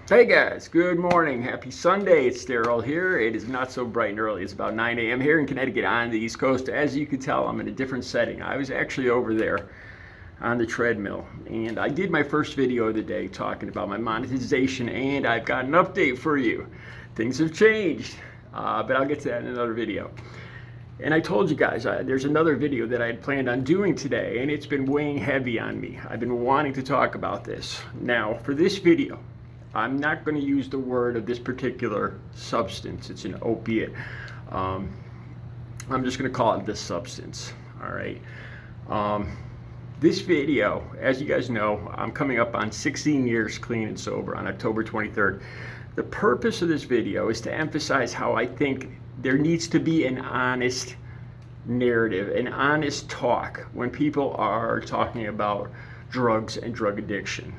Hey guys, good morning. Happy Sunday. It's Daryl here. It is not so bright and early. It's about 9 a.m. here in Connecticut on the East Coast. As you can tell, I'm in a different setting. I was actually over there on the treadmill, and I did my first video of the day talking about my monetization, and I've got an update for you. Things have changed, but I'll get to that in another video. And I told you guys, there's another video that I had planned on doing today, and it's been weighing heavy on me. I've been wanting to talk about this. Now, for this video, I'm not going to use the word of this particular substance. It's an opiate. I'm just going to call it this substance. All right. This video, as you guys know, I'm coming up on 16 years clean and sober on October 23rd. The purpose of this video is to emphasize how I think there needs to be an honest narrative, an honest talk when people are talking about drugs and drug addiction.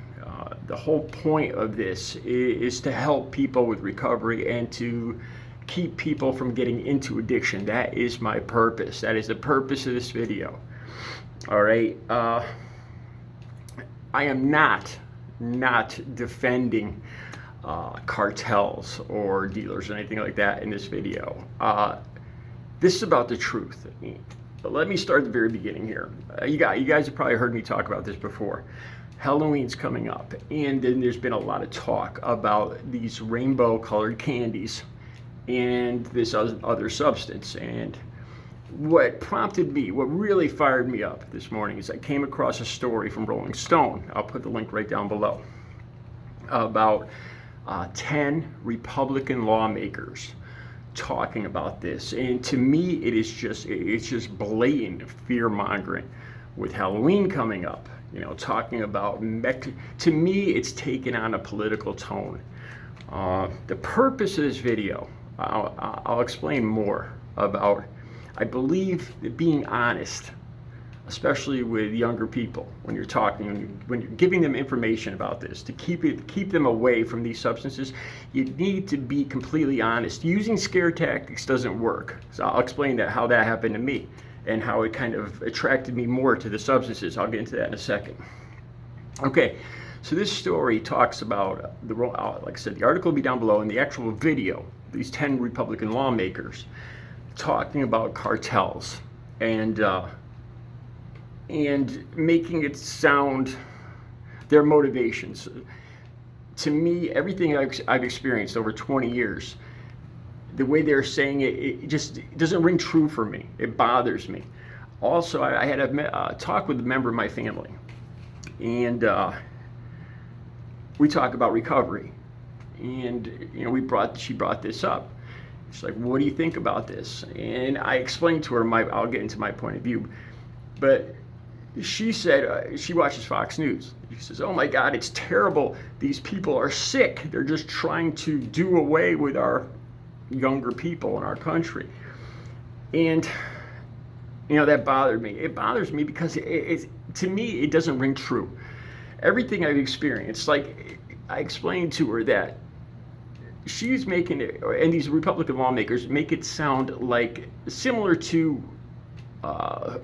The whole point of this is to help people with recovery and to keep people from getting into addiction. That is my purpose. That is the purpose of this video. All right. I am not defending cartels or dealers or anything like that in this video. This is about the truth. But let me start at the very beginning here. You guys have probably heard me talk about this before. Halloween's coming up, and then there's been a lot of talk about these rainbow colored candies and this other substance. And what prompted me, what really fired me up this morning is I came across a story from Rolling Stone. I'll put the link right down below, about 10 Republican lawmakers talking about this. And to me, it's just blatant fear mongering with Halloween coming up. You know, talking about, to me, it's taken on a political tone. The purpose of this video, I'll explain more about. I believe that being honest, especially with younger people, when you're talking, when you're giving them information about this, to keep them away from these substances, you need to be completely honest. Using scare tactics doesn't work. So I'll explain how that happened to me and how it kind of attracted me more to the substances. I'll get into that in a second. Okay, so this story talks about, like I said, the article will be down below, and the actual video, these 10 Republican lawmakers talking about cartels and making it sound, their motivations. To me, everything I've experienced over 20 years, the way they're saying it, it just doesn't ring true for me. It bothers me. Also, I had a talk with a member of my family, and we talk about recovery. And she brought this up. She's like, "What do you think about this?" And I explained to her I'll get into my point of view, but she said she watches Fox News. She says, "Oh my God, it's terrible. These people are sick. They're just trying to do away with our younger people in our country." And that bothered me. It bothers me because to me it doesn't ring true. Everything I've experienced, like I explained to her that she's making it, and these Republican lawmakers make it sound like similar to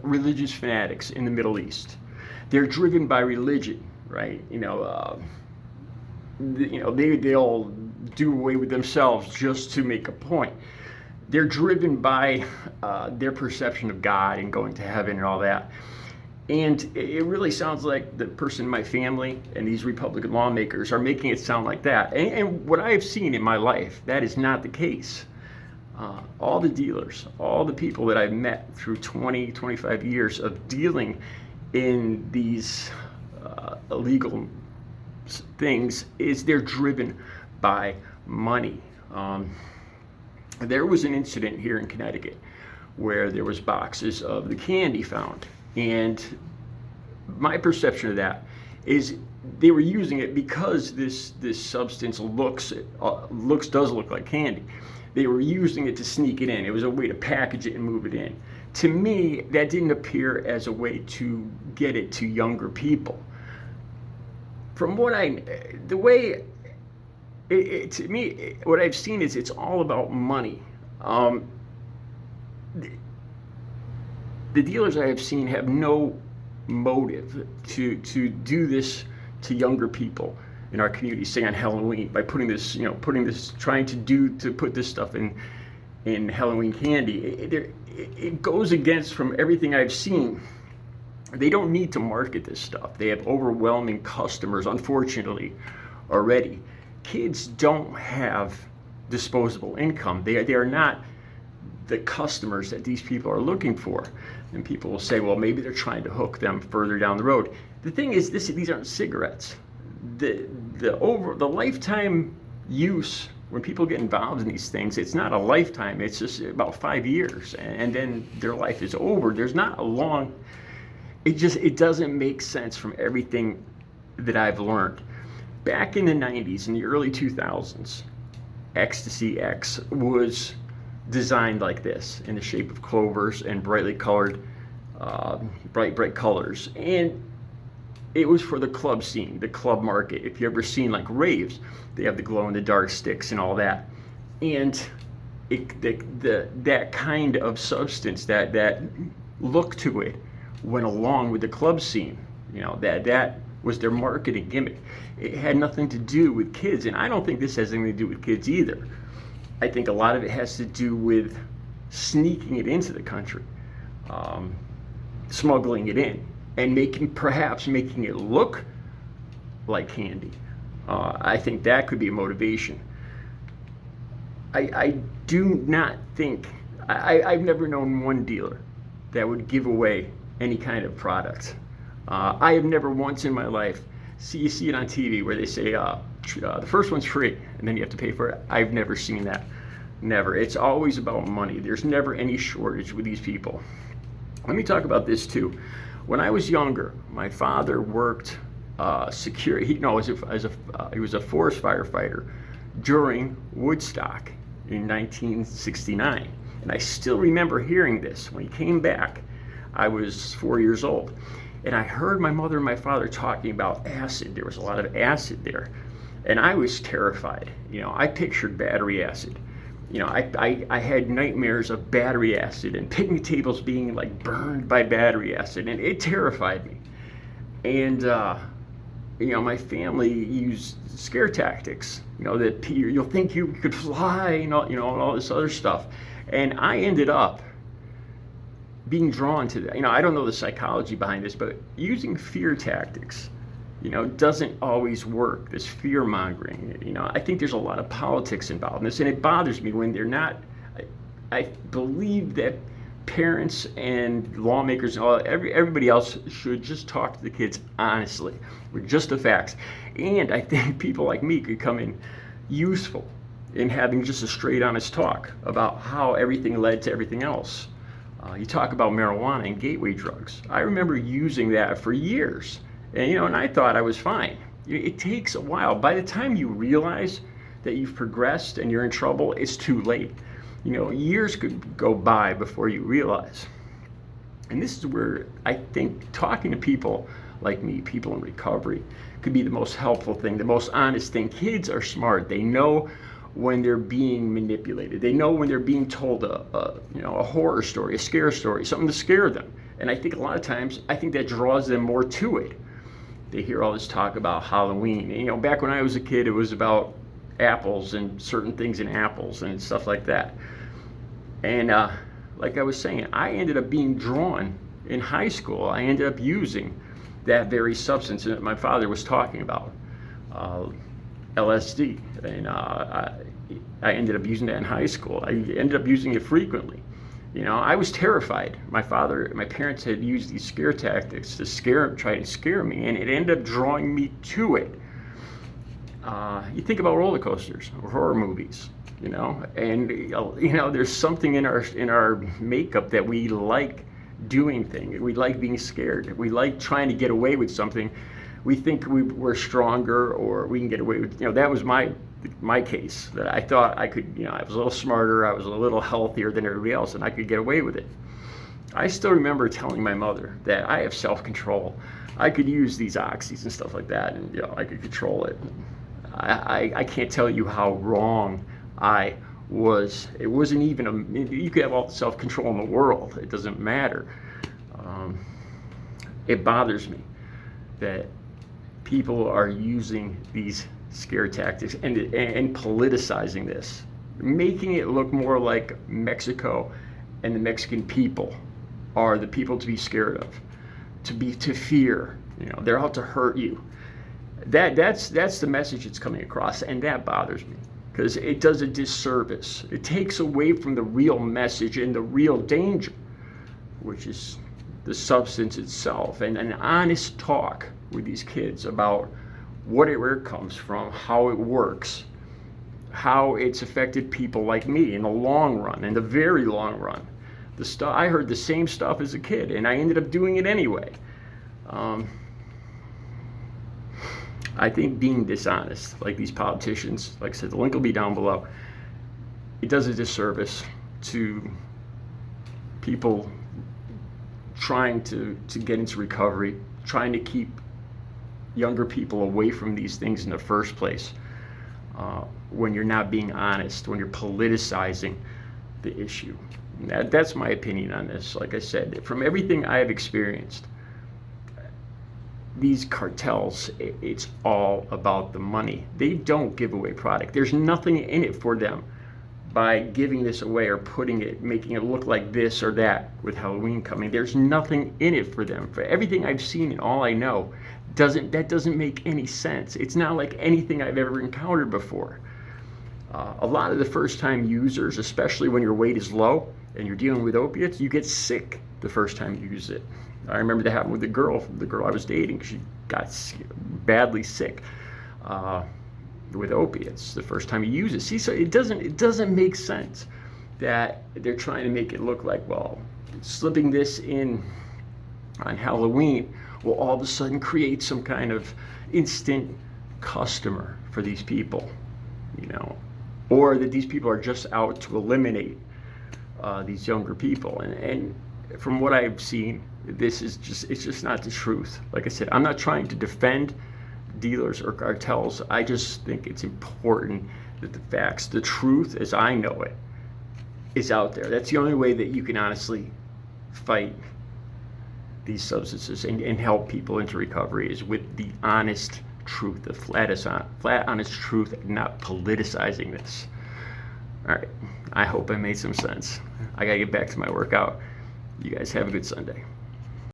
religious fanatics in the Middle East. They're driven by religion, right? They'll do away with themselves just to make a point. They're driven by their perception of God and going to heaven and all that. And it really sounds like the person in my family and these Republican lawmakers are making it sound like that. And what I have seen in my life, that is not the case. All the dealers, all the people that I've met through 20, 25 years of dealing in these illegal things, they're driven by money. There was an incident here in Connecticut where there was boxes of the candy found, and my perception of that is they were using it because this substance does look like candy. They were using it to sneak it in. It was a way to package it and move it in. To me, that didn't appear as a way to get it to younger people. From what the way to me, what I've seen is it's all about money. The dealers I have seen have no motive to do this to younger people. in our community, say on Halloween, by putting this, trying to put this stuff in Halloween candy. It goes against from everything I've seen. They don't need to market this stuff. They have overwhelming customers, unfortunately, already. Kids don't have disposable income. They are not the customers that these people are looking for. And people will say, well, maybe they're trying to hook them further down the road. The thing is, these aren't cigarettes. The lifetime use, when people get involved in these things, it's not a lifetime. It's just about 5 years, and then their life is over. There's not a long. It doesn't make sense from everything that I've learned. Back in the 90s, in the early 2000s, Ecstasy X was designed like this, in the shape of clovers and brightly colored, bright colors. And it was for the club scene, the club market. If you ever seen like raves, they have the glow-in-the-dark sticks and all that. And that kind of substance, that look to it, went along with the club scene. That was their marketing gimmick. It had nothing to do with kids, and I don't think this has anything to do with kids either. I think a lot of it has to do with sneaking it into the country, smuggling it in, and perhaps making it look like candy. I think that could be a motivation. I do not think, I've never known one dealer that would give away any kind of product. I have never once in my life, you see it on TV where they say the first one's free and then you have to pay for it. I've never seen that. Never. It's always about money. There's never any shortage with these people. Let me talk about this too. When I was younger, my father worked security. He was a forest firefighter during Woodstock in 1969, and I still remember hearing this. When he came back, I was 4 years old, and I heard my mother and my father talking about acid. There was a lot of acid there, and I was terrified. I pictured battery acid. I had nightmares of battery acid and picnic tables being like burned by battery acid, and it terrified me. And my family used scare tactics. That you'll think you could fly, and all this other stuff. And I ended up being drawn to that. I don't know the psychology behind this, but using fear tactics, doesn't always work. This fear mongering, I think there's a lot of politics involved in this, and it bothers me when they're not. I believe that parents and lawmakers and everybody else should just talk to the kids honestly, with just the facts. And I think people like me could come in useful in having just a straight, honest talk about how everything led to everything else. You talk about marijuana and gateway drugs. I remember using that for years. And I thought I was fine. It takes a while. By the time you realize that you've progressed and you're in trouble, it's too late. Years could go by before you realize. And this is where I think talking to people like me, people in recovery, could be the most helpful thing, the most honest thing. Kids are smart. They know when they're being manipulated. They know when they're being told a horror story, a scare story, something to scare them. And I think a lot of times, that draws them more to it. They hear all this talk about Halloween. Back when I was a kid, it was about apples and certain things in apples and stuff like that. And like I was saying, I ended up being drawn in high school. I ended up using that very substance that my father was talking about, LSD. And I ended up using that in high school. I ended up using it frequently. I was terrified. My parents had used these scare tactics to try to scare me, and it ended up drawing me to it. You think about roller coasters or horror movies, and there's something in our makeup that we like doing things. We like being scared. We like trying to get away with something. We think we're stronger, or we can get away with. That was my case, that I thought I could, I was a little smarter, I was a little healthier than everybody else, and I could get away with it. I still remember telling my mother that I have self-control. I could use these oxys and stuff like that, and I could control it. I can't tell you how wrong I was. It wasn't even you could have all the self-control in the world. It doesn't matter. It bothers me that people are using these scare tactics and politicizing this, making it look more like Mexico and the Mexican people are the people to be scared of, to fear. You know, they're out to hurt you. That's the message it's coming across, and that bothers me because it does a disservice. It takes away from the real message and the real danger, which is the substance itself, and an honest talk with these kids about where it comes from, how it works, how it's affected people like me in the long run, in the very long run. I heard the same stuff as a kid, and I ended up doing it anyway. I think being dishonest, like these politicians, like I said, the link will be down below, it does a disservice to people trying to get into recovery, trying to keep younger people away from these things in the first place. When you're not being honest, when you're politicizing the issue. That's my opinion on this. Like I said, from everything I have experienced, these cartels, it's all about the money. They don't give away product. There's nothing in it for them by giving this away or making it look like this or that with Halloween coming. There's nothing in it for them. For everything I've seen and all I know, that doesn't make any sense. It's not like anything I've ever encountered before. A lot of the first-time users, especially when your weight is low and you're dealing with opiates, you get sick the first time you use it. I remember that happened with the girl I was dating. She got badly sick with opiates the first time you use it. See, so it doesn't make sense that they're trying to make it look like, well, slipping this in on Halloween will all of a sudden create some kind of instant customer for these people, you know, or that these people are just out to eliminate these younger people. And from what I've seen, it's just not the truth. Like I said, I'm not trying to defend dealers or cartels. I just think it's important that the facts, the truth as I know it, is out there. That's the only way that you can honestly fight these substances and help people into recovery, is with the honest truth, the flat honest truth, not politicizing this. All right, I hope I made some sense. I gotta get back to my workout. You guys have a good Sunday.